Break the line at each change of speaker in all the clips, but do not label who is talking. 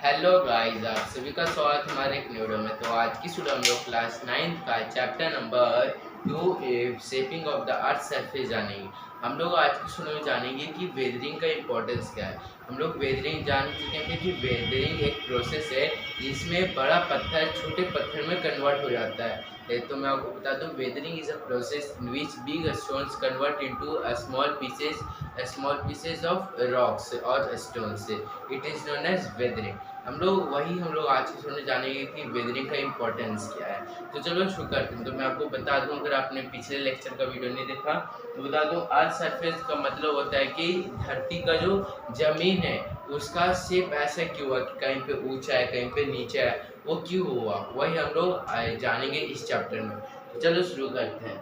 Hello guys, आप सभी का स्वागत हमारे एक वीडियो में। तो आज की स्टूडियो हम लोग क्लास 9 का chapter number 2 shaping of the earth surface जानेंगे। हम लोग आज की स्टूडियो में जानेंगे कि वेदरिंग का इम्पोर्टेंस क्या है। हम लोग वेदरिंग जान चुके हैं कि वेदरिंग एक प्रोसेस है जिसमें बड़ा पत्थर छोटे पत्थर में कन्वर्ट हो जाता है। तो मैं आपको बता दूं, weathering is a process in which big stones convert into small pieces of rocks और stones. It is known as weathering. हम लोग आज की स्टूडियो में जानेंगे कि वेदरिंग का इम्पोर्टेंस क्या है। तो चलो शुरू करते हैं। तो मैं आपको बता दूं, अगर आपने पिछले लेक्चर का वीडियो नहीं देखा तो बता दूं, अर्थ सरफेस का मतलब होता है कि धरती का जो जमीन है उसका शेप ऐसा क्यों हुआ कि कहीं पे ऊंचा है कहीं पे नीचे है, वो क्यों हुआ, वही हम लोग जानेंगे इस चैप्टर में। तो चलो शुरू करते हैं।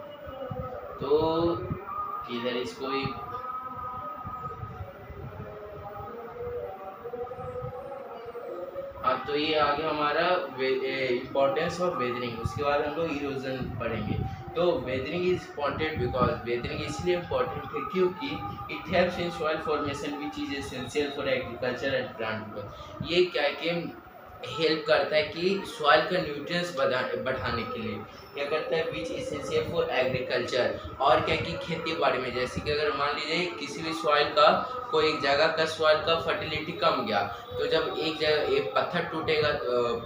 तो इधर इसको ही हाँ, तो ये आ गया हमारा इम्पोर्टेंस ऑफ वेदरिंग। उसके बाद हम लोग इरोजन पढ़ेंगे। तो weathering is important because weathering इसलिए इम्पोर्टेंट है क्योंकि it helps in soil formation which is essential for agriculture and plant growth. ये क्या है कि हेल्प करता है कि सॉइल का न्यूट्रिएंट्स बढ़ाने के लिए। क्या करता है, विच इसेंशियल फॉर एग्रीकल्चर, और क्या कि खेती बाड़ी में, जैसे कि अगर मान लीजिए किसी भी सॉइल का कोई एक जगह का सॉइल का फर्टिलिटी कम गया, तो जब एक जगह एक पत्थर टूटेगा,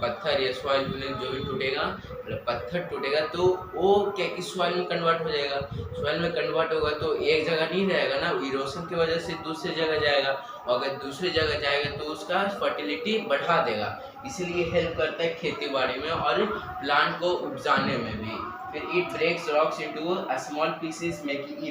पत्थर या सॉइल जो भी टूटेगा, मतलब पत्थर टूटेगा तो वो क्या कि सॉइल में कन्वर्ट हो जाएगा। सॉइल में कन्वर्ट होगा तो एक जगह नहीं रहेगा ना, इरोशन की वजह से दूसरी जगह जाएगा, और अगर दूसरी जगह जाएगा तो उसका फर्टिलिटी बढ़ा देगा। इसीलिए हेल्प करता है खेती बाड़ी में और प्लांट को उपजाने में भी। फिर it breaks rocks into small pieces making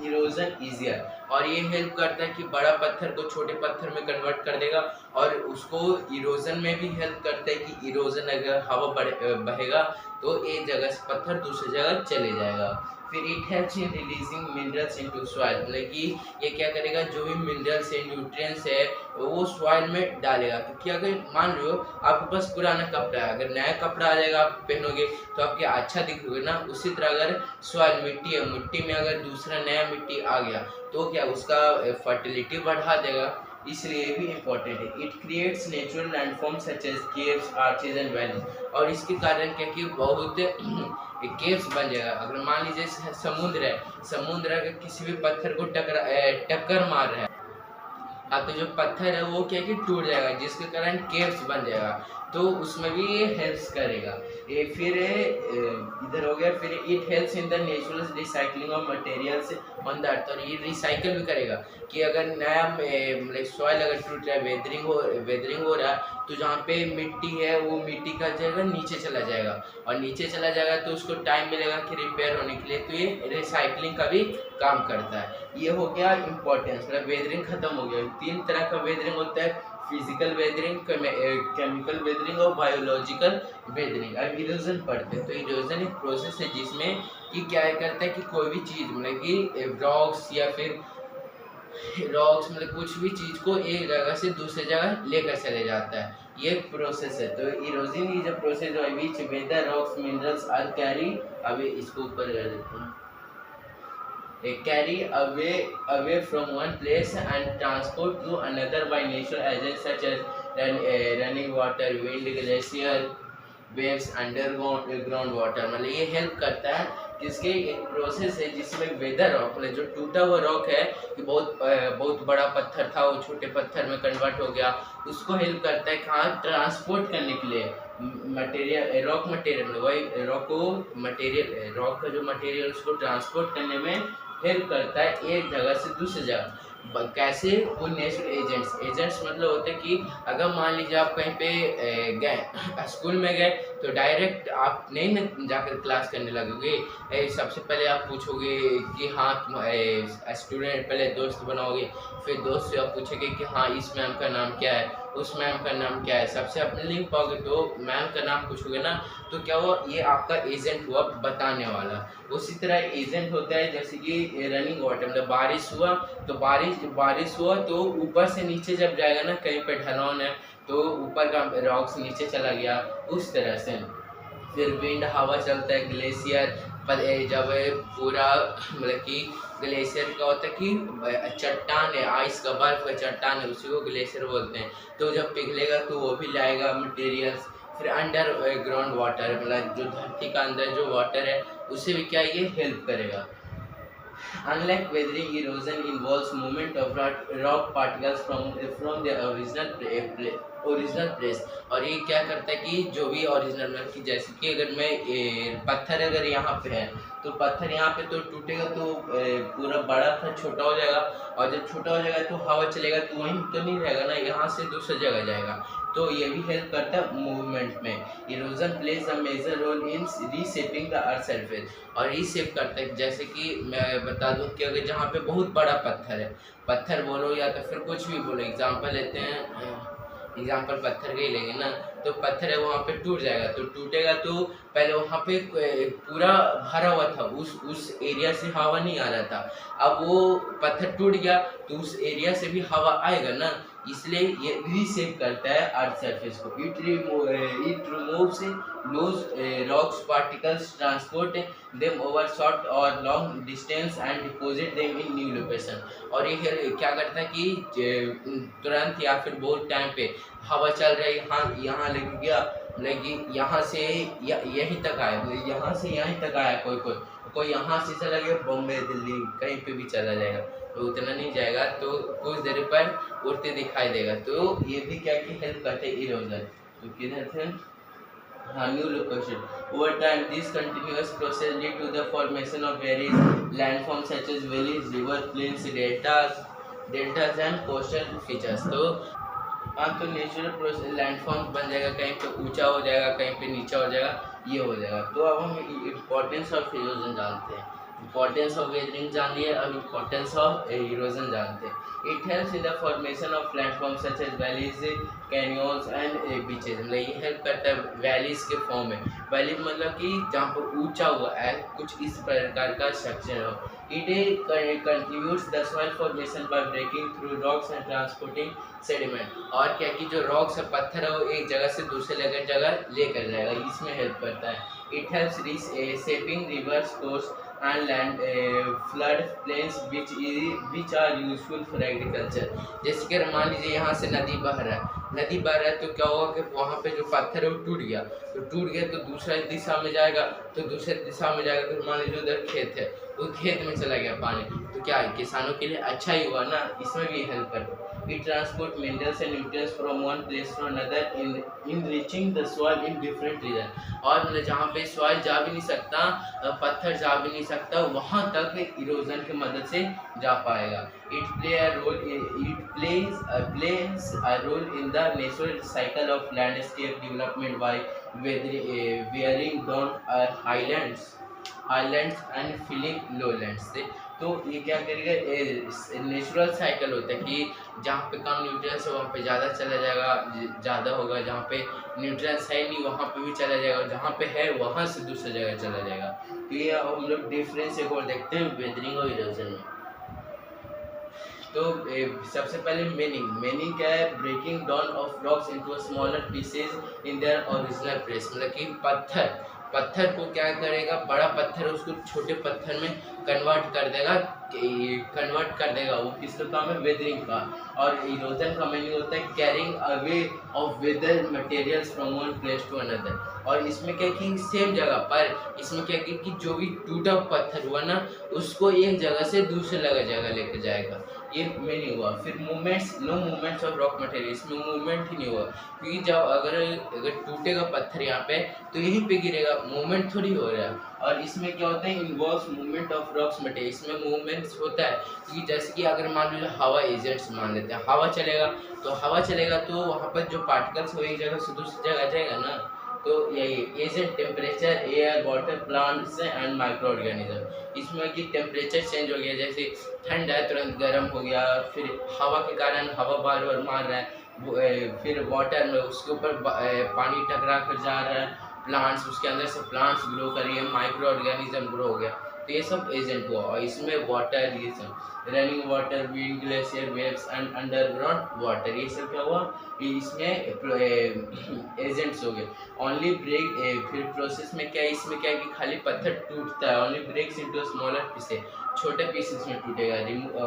erosion easier, और ये हेल्प करता है कि बड़ा पत्थर को छोटे पत्थर में कन्वर्ट कर देगा, और उसको इरोजन में भी हेल्प करता है कि इरोजन अगर हवा बहेगा तो एक जगह से पत्थर दूसरी जगह चले जाएगा। फिर it helps in releasing minerals into soil, मतलब कि ये क्या करेगा, जो भी मिनरल्स है न्यूट्रिएंट्स है वो सॉइल में डालेगा। क्योंकि अगर मान लो आपके पास पुराना कपड़ा है, अगर नया कपड़ा आ जाएगा आप पहनोगे तो आपके अच्छा दिखोगे ना। उसी तरह अगर सॉइल मिट्टी है, मिट्टी में अगर दूसरा नया मिट्टी आ गया तो क्या उसका फर्टिलिटी बढ़ा देगा। इसलिए भी इम्पोर्टेंट है। It creates natural landform such as caves arches and valleys, और इसके कारण क्या कि बहुत केव्स बन जाएगा। अगर मान लीजिए समुद्र है, समुद्र अगर किसी भी पत्थर को टक्कर मार रहा है, हाँ, तो जो पत्थर है वो क्या कि टूट जाएगा, जिसके कारण केव्स बन जाएगा। तो उसमें भी ये हेल्प्स करेगा। ये फिर इधर हो गया। फिर it helps in the natural recycling of materials on the earth, और ये रिसाइकल भी करेगा कि अगर नया मतलब सॉइल अगर टूट रहा है, वेदरिंग हो रहा है, तो जहाँ पे मिट्टी है वो मिट्टी का जाएगा नीचे चला जाएगा, और नीचे चला जाएगा तो उसको टाइम मिलेगा कि रिपेयर होने के लिए। तो ये रिसाइकलिंग का भी काम करता है। ये हो गया इम्पोर्टेंस, मतलब वेदरिंग खत्म हो गया। 3 तरह का वेदरिंग होता है, फिजिकल वेदरिंग, केमिकल वेदरिंग और बायोलॉजिकल वेदरिंग। अब इरोजन पढ़ते हैं। तो इरोजन एक प्रोसेस है जिसमें कि क्या करता है कि कोई भी चीज़, मतलब कि रॉक्स या फिर रॉक्स, मतलब कुछ भी चीज़ को एक जगह से दूसरी जगह लेकर चले जाता है, ये एक प्रोसेस है। तो erosion is a process by which weather rocks minerals are carry away, इसको ऊपर कर देता हूँ, carry away from one place and transport to another by natural agents such as running water, wind, glacier, waves, underground water. मतलब ये help करता है किसके, एक प्रोसेस है जिसमें वेदर रॉक, मतलब जो टूटा हुआ रॉक है कि बहुत बड़ा पत्थर था वो छोटे पत्थर में कन्वर्ट हो गया, उसको हेल्प करता है कहाँ ट्रांसपोर्ट करने के लिए। मटेरियल, रॉक मटेरियल, वही रॉक को मटेरियल, रॉक का जो मटेरियल उसको ट्रांसपोर्ट करने में हेल्प करता है एक जगह से दूसरी जगह। कैसे, वो नेचुरल एजेंट्स मतलब होते हैं कि अगर मान लीजिए आप कहीं पे गए, स्कूल में गए, तो डायरेक्ट आप नहीं न जाकर क्लास करने लगोगे। सबसे पहले आप पूछोगे कि हाँ स्टूडेंट, पहले दोस्त बनाओगे, फिर दोस्त से आप पूछोगे कि हाँ इस मैम का नाम क्या है, उस मैम का नाम क्या है, सबसे अपने लिंक पाओगे तो मैम का नाम पूछोगे ना, तो क्या हुआ, ये आपका एजेंट हुआ बताने वाला। उसी तरह एजेंट होता है जैसे कि रनिंग वाटर, मतलब बारिश हुआ तो बारिश हुआ तो ऊपर से नीचे जब जाएगा ना, कहीं पे ढलान है तो ऊपर का रॉक्स नीचे चला गया, उस तरह से। फिर विंड, हवा चलता है, ग्लेशियर, पर जब पूरा मतलब कि ग्लेशियर का होता है कि चट्टान है, आइस का बर्फ का चट्टान है, उसी को ग्लेशियर बोलते हैं। तो जब पिघलेगा तो वो भी लाएगा मटेरियल्स। फिर अंडर ग्राउंड वाटर मतलब जो धरती का अंदर जो वाटर है उससे भी क्या ये हेल्प करेगा। Unlike weathering, erosion involves movement of rock particles from their original place। और ये क्या करता है कि जो भी ओरिजिनल मतलब कि जैसे कि अगर मैं पत्थर अगर यहाँ पे है तो पत्थर यहाँ पे तो टूटेगा तो पूरा बड़ा था छोटा हो जाएगा, और जब छोटा हो जाएगा तो हवा चलेगा तो वहीं तो नहीं रहेगा ना, यहाँ से दूसरी जगह जाएगा। तो ये भी हेल्प करता है मूवमेंट में। Erosion plays a major role in reshaping the earth surface. और रीशेप करता है, जैसे कि मैं बता दूं कि अगर जहाँ पे बहुत बड़ा पत्थर है, पत्थर बोलो या तो फिर कुछ भी बोलो, एग्जांपल लेते हैं, एग्जाम्पल पत्थर का ही लेंगे ना, तो पत्थर है वहाँ पे टूट जाएगा तो टूटेगा तो पहले वहाँ पे पूरा भरा हुआ था, उस एरिया से हवा नहीं आ रहा था। अब वो पत्थर टूट गया तो उस एरिया से भी हवा आएगा ना, इसलिए ये रीशेप करता है अर्थ सरफेस को। It removes loose rocks particles, transport them over short और long distance and deposit them in new location. और ये क्या करता है कि तुरंत या फिर बहुत टाइम पे हवा चल रही है, यहाँ लग गया, लगी यहाँ से यहीं तक आया, यहाँ से यहीं तक आया, कोई यहाँ से चला गया बॉम्बे दिल्ली कहीं पे भी चला जाएगा, तो उतना नहीं जाएगा, तो कुछ देर पर उड़ते दिखाई देगा। तो ये भी क्या कि हेल्प करते हैं इरोजन। तो किधर थे, हाँ, new location. Over time this continuous process lead to the formation of various landform such as valleys, river, plains, deltas and coastal features. तो नेचुरल प्रोसेस लैंडफॉर्म बन जाएगा, कहीं पे ऊंचा हो जाएगा, कहीं पे नीचा हो जाएगा, ये हो जाएगा। तो अब हम इम्पोर्टेंस ऑफ इरोजन जानते हैं, इम्पोर्टेंस ऑफ वेदरिंग जान लिए, अब इम्पोर्टेंस ऑफ इरोजन जानते हैं। It helps in the formation of platform such as valleys, canyons and beaches. मतलब ये हेल्प करता है वैलीज के फॉर्म में। वैली मतलब कि जहाँ पर ऊंचा हुआ है कुछ इस प्रकार का स्ट्रक्चर हो। It contributes the soil formation by breaking through rocks and transporting sediment. और क्या कि जो रॉक्स है, पत्थर है, वो एक जगह से दूसरे जगह लेकर जाएगा, इसमें हेल्प करता है। It helps shaping reverse course and land flood plains which are useful for agriculture। जैसे कि मान लीजिए यहाँ से नदी बह रहा है, तो क्या होगा कि वहाँ पे जो पत्थर है वो टूट गया, तो दूसरा दिशा में जाएगा, तो दूसरे दिशा में जाएगा, तो मान लीजिए उधर खेत है, वो खेत में चला गया पानी, तो क्या है किसानों के लिए अच्छा ही हुआ ना, इसमें भी हेल्प करता है। It transport minerals and nutrients from one place to another enriching the soil in different region। और मतलब जहाँ पे सॉइल जा भी नहीं सकता, पत्थर जा भी नहीं सकता, वहाँ तक इरोजन की मदद से जा पाएगा। It plays a role in the natural cycle of landscape development by wearing down highlands and filling lowlands से। तो ये क्या करेगा, नेचुरल साइकिल होता है कि जहाँ पे कम न्यूट्रिएंट्स है वहाँ पे ज़्यादा चला जाएगा, ज़्यादा होगा, जहाँ पे न्यूट्रिएंट्स है नहीं वहाँ पे भी चला जाएगा, और जहाँ पे है वहाँ से दूसरी जगह चला जाएगा। तो ये हम लोग डिफरेंस एक और देखते हैं वेदरिंग और इरोजन में। तो सबसे पहले मीनिंग क्या है, breaking down of rocks into smaller pieces in their original place. मतलब कि पत्थर को क्या करेगा, बड़ा पत्थर उसको छोटे पत्थर में कन्वर्ट कर देगा, वो किसका काम है, वेदरिंग का। और इरोजन का मीनिंग होता है carrying away of weather materials from one place to another. और इसमें क्या कि सेम जगह पर इसमें क्या कि जो भी टूटा पत्थर हुआ ना उसको एक जगह से दूसरे जगह लेकर जाएगा, ये मीनिंग हुआ। फिर movements, no movements of rock material, इसमें मूवमेंट ही नहीं हुआ, क्योंकि जब अगर टूटेगा पत्थर यहाँ पे तो यहीं पे गिरेगा, मूवमेंट थोड़ी हो रहा है। और इसमें क्या होता है, involves movement of rocks material, इसमें मूवमेंट्स होता है कि जैसे कि अगर मान लीजिए हवा एजेंट्स मान लेते हैं, हवा चलेगा तो वहाँ पर जो पार्टिकल्स हो एक जगह से दूसरी जगह जाएगा ना, तो यही agent temperature, air, water, plants and micro organism. इसमें कि टेम्परेचर चेंज हो गया, जैसे ठंड है तुरंत गर्म हो गया, फिर हवा के कारण हवा बार बार मार रहा है, फिर वाटर में उसके ऊपर पानी टकरा कर जा रहा है, प्लांट्स उसके अंदर से प्लांट्स ग्रो कर रही है, माइक्रो ऑर्गेनिज्म ग्रो हो गया। तो ये सब एजेंट हुआ। और इसमें वाटर, ये सब running water, wind, glacier, waves and underground water, ये सब क्या हुआ, इसमें एजेंट्स हो गए। ओनली ब्रेक, फिर प्रोसेस में क्या है, इसमें क्या है कि खाली पत्थर टूटता है, only breaks into smaller pieces, छोटे पीसेस में टूटेगा।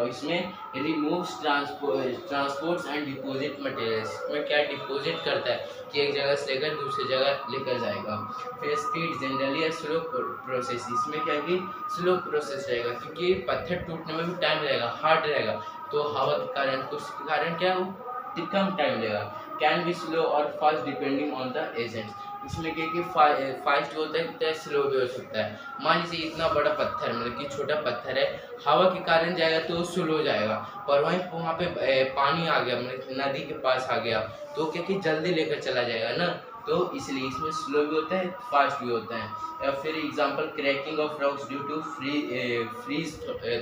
इसमें removes transports and deposit materials, इसमें क्या डिपॉजिट करता है कि एक जगह से लेकर दूसरी जगह लेकर जाएगा। फिर स्पीड, जनरली स्लो प्रोसेस, इसमें क्या कि स्लो प्रोसेस रहेगा क्योंकि पत्थर टूटने में भी टाइम लगेगा, हार्ड रहेगा, तो हवा के कारण, कुछ के कारण क्या वो कम टाइम लगेगा। कैन बी स्लो और fast depending on the agents, इसमें क्या कि फास्ट भी होता है, इतना स्लो भी हो सकता है। मान लीजिए इतना बड़ा पत्थर, मतलब कि छोटा पत्थर है, हवा के कारण जाएगा तो स्लो जाएगा, पर वहीं वहाँ पे पानी आ गया, मतलब नदी के पास आ गया, तो क्या कि जल्दी लेकर चला जाएगा ना, तो इसलिए इसमें स्लो भी होता है, फास्ट भी होता है। या फिर example, cracking of rocks due to freeze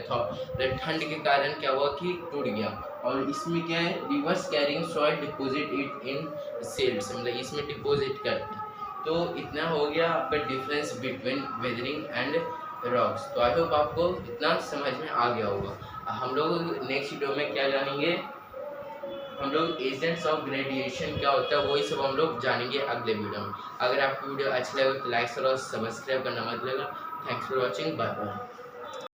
thaw, ठंड के कारण क्या हुआ कि टूट गया। और इसमें क्या है, rivers carrying soil deposit it in cells, मतलब इसमें डिपोजिट करते हैं। तो इतना हो गया आपका difference between weathering and rocks. तो आई होप आपको इतना समझ में आ गया होगा। हम लोग नेक्स्ट वीडियो में क्या जानेंगे, हम लोग एजेंट्स ऑफ ग्रेडिएशन क्या होता है वही सब हम लोग जानेंगे अगले वीडियो में। अगर आपको वीडियो अच्छा लगे तो लाइक और सब्सक्राइब करना मत भूलिएगा। Thanks for watching, bye bye.